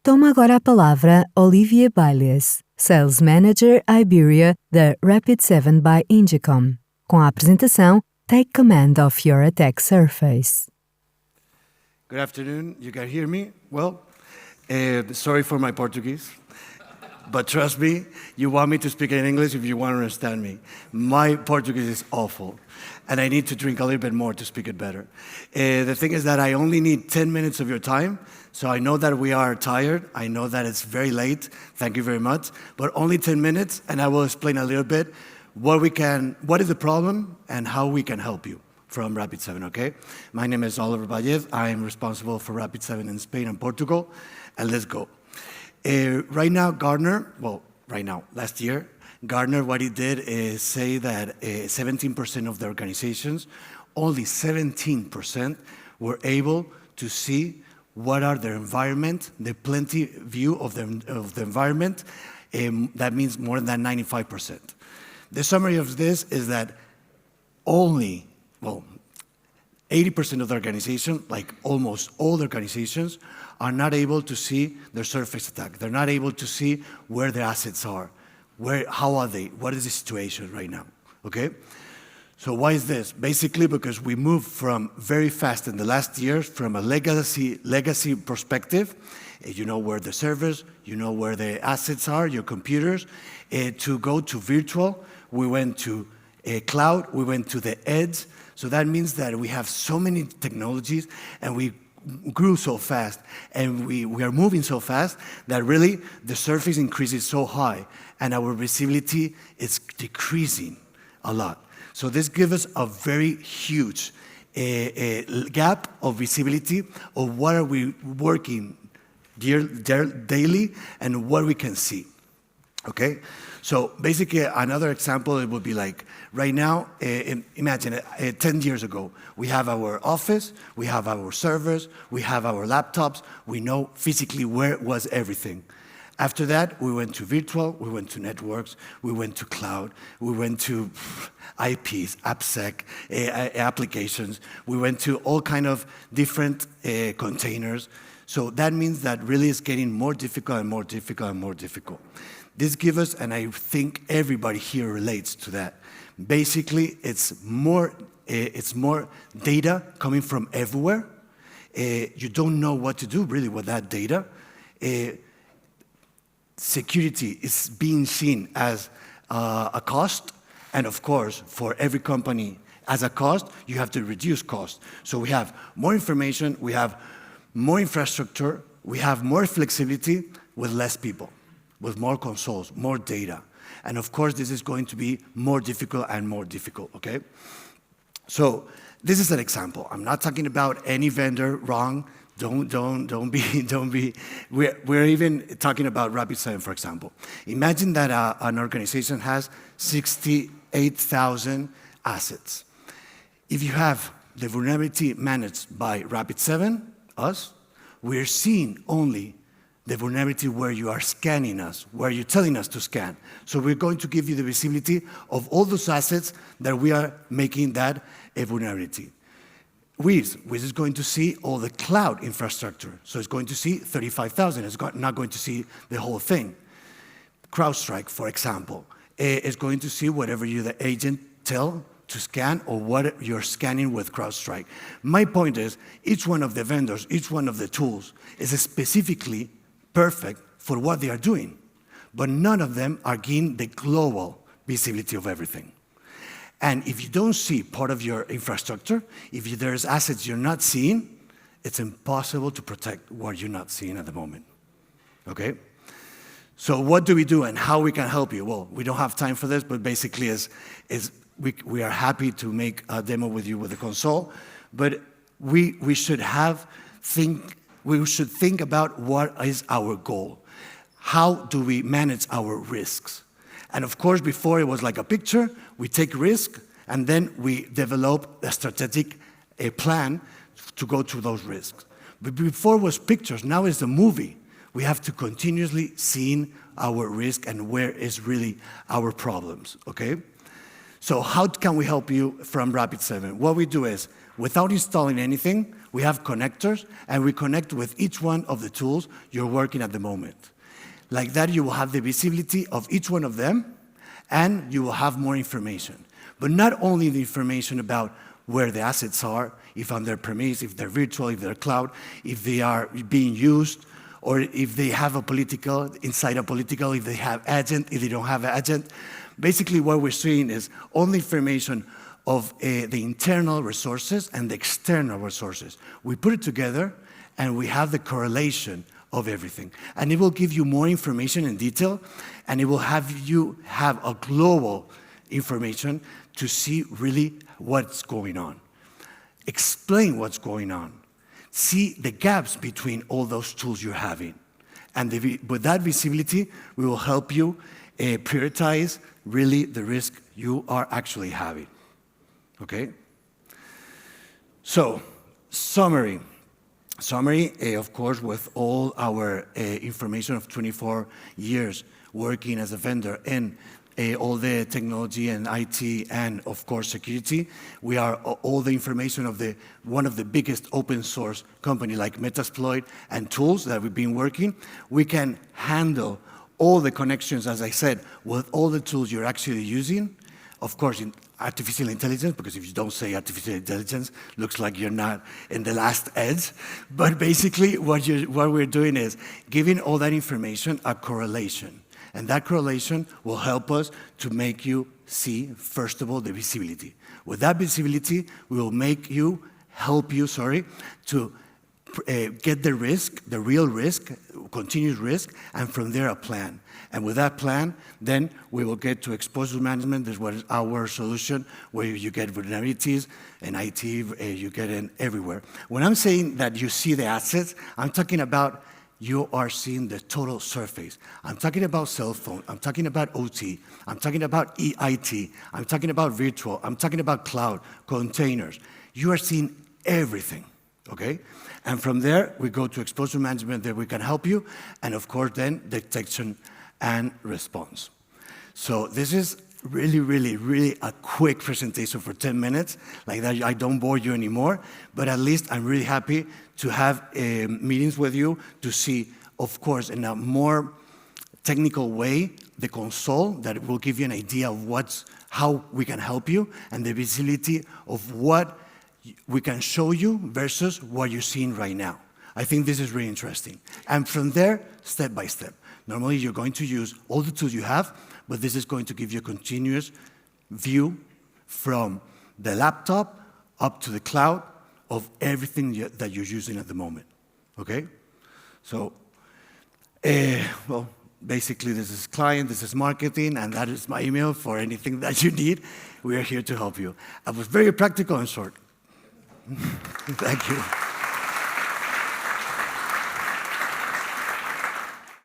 Toma agora a palavra Olivier Bailliez, Sales Manager Iberia da Rapid7 by Ingecom. Com a apresentação, Take Command of Your Attack Surface. Good afternoon. You can hear me well? Sorry for my Portuguese, but trust me, you want me to speak in English if you want to understand me. My Portuguese is awful, and I need to drink a little bit more to speak it better. The thing is that I only need 10 minutes of your time, so I know that we are tired. I know that it's very late. Thank you very much. But only 10 minutes, and I will explain a little bit what is the problem and how we can help you from Rapid7, okay? My name is Olivier Bailliez. I am responsible for Rapid7 in Spain and Portugal, and let's go. Last year, Gartner, what he did is say that 17% of the organizations, only 17% were able to see what are their environment, the plenty view of the environment. That means more than 95%. The summary of this is that only 80% of the organization, like almost all the organizations, are not able to see their surface attack. They're not able to see where their assets are. How are they? What is the situation right now? Okay? So why is this? Basically because we moved from very fast in the last years from a legacy perspective, you know where the servers, you know where the assets are, your computers, to go to virtual. We went to cloud, we went to the edge. So that means that we have so many technologies and we grew so fast and we are moving so fast that really the surface increases so high and our visibility is decreasing a lot. So this gives us a very huge gap of visibility of what are we working daily and what we can see, okay? So basically another example, it would be like right now, imagine 10 years ago, we have our office, we have our servers, we have our laptops, we know physically where was everything. After that, we went to virtual, we went to networks, we went to cloud, we went to IPs, AppSec, applications, we went to all kind of different containers. So that means that really it's getting more difficult and more difficult and more difficult. This gives us, and I think everybody here relates to that. Basically, it's more data coming from everywhere. You don't know what to do really with that data. Security is being seen as a cost, and of course, for every company as a cost, you have to reduce cost. So we have more information, we have more infrastructure, we have more flexibility with less people, with more consoles, more data. And of course, this is going to be more difficult and more difficult, okay? So this is an example. I'm not talking about any vendor wrong. Don't be. We're even talking about Rapid7, for example. Imagine that an organization has 68,000 assets. If you have the vulnerability managed by Rapid7, us, we're seeing only the vulnerability where you are scanning us, where you're telling us to scan. So we're going to give you the visibility of all those assets that we are making that a vulnerability. Wiz is going to see all the cloud infrastructure. So it's going to see 35,000. It's not going to see the whole thing. CrowdStrike, for example, is going to see whatever the agent tell to scan or what you're scanning with CrowdStrike. My point is, each one of the vendors, each one of the tools is specifically perfect for what they are doing, but none of them are giving the global visibility of everything. And if you don't see part of your infrastructure, if there's assets you're not seeing, it's impossible to protect what you're not seeing at the moment, okay? So what do we do and how we can help you? Well, we don't have time for this, but basically we are happy to make a demo with you with the console, but we should think about what is our goal. How do we manage our risks? And of course, before it was like a picture, we take risk, and then we develop a strategic plan to go through those risks. But before it was pictures, now it's a movie. We have to continuously see our risk and where is really our problems, okay? So how can we help you from Rapid7? What we do is, without installing anything, we have connectors, and we connect with each one of the tools you're working at the moment. Like that, you will have the visibility of each one of them, and you will have more information. But not only the information about where the assets are, if on their premise, if they're virtual, if they're cloud, if they are being used, or if they have a political, inside a political, if they have agent, if they don't have agent. Basically, what we're seeing is all the information of the internal resources and the external resources. We put it together, and we have the correlation of everything. And it will give you more information in detail, and it will have you have a global information to see really what's going on. Explain what's going on. See the gaps between all those tools you're having. And with that visibility, we will help you prioritize really the risk you are actually having. Okay? So, summary. Summary, of course, with all our information of 24 years working as a vendor in all the technology and IT and, of course, security. We are all the information of one of the biggest open source company like Metasploit and tools that we've been working. We can handle all the connections, as I said, with all the tools you're actually using. Of course, in artificial intelligence, because if you don't say artificial intelligence, looks like you're not in the last edge. But basically, what we're doing is giving all that information a correlation. And that correlation will help us to make you see, first of all, the visibility. With that visibility, we will help you, to get the risk, the real risk, continuous risk, and from there a plan. And with that plan, then we will get to exposure management. This was our solution, where you get vulnerabilities, and IT, you get in everywhere. When I'm saying that you see the assets, I'm talking about you are seeing the total surface. I'm talking about cell phone, I'm talking about OT, I'm talking about EIT, I'm talking about virtual, I'm talking about cloud, containers. You are seeing everything, okay? And from there, we go to exposure management that we can help you, and of course then detection and response. So this is really a quick presentation for 10 minutes. Like that, I don't bore you anymore, but at least I'm really happy to have meetings with you to see, of course, in a more technical way, the console that will give you an idea of how we can help you, and the visibility of what we can show you versus what you're seeing right now. I think this is really interesting. And from there, step by step. Normally, you're going to use all the tools you have, but this is going to give you a continuous view from the laptop up to the cloud of everything that you're using at the moment, okay? So, well, basically this is client, this is marketing, and that is my email for anything that you need. We are here to help you. I was very practical and short. Thank you.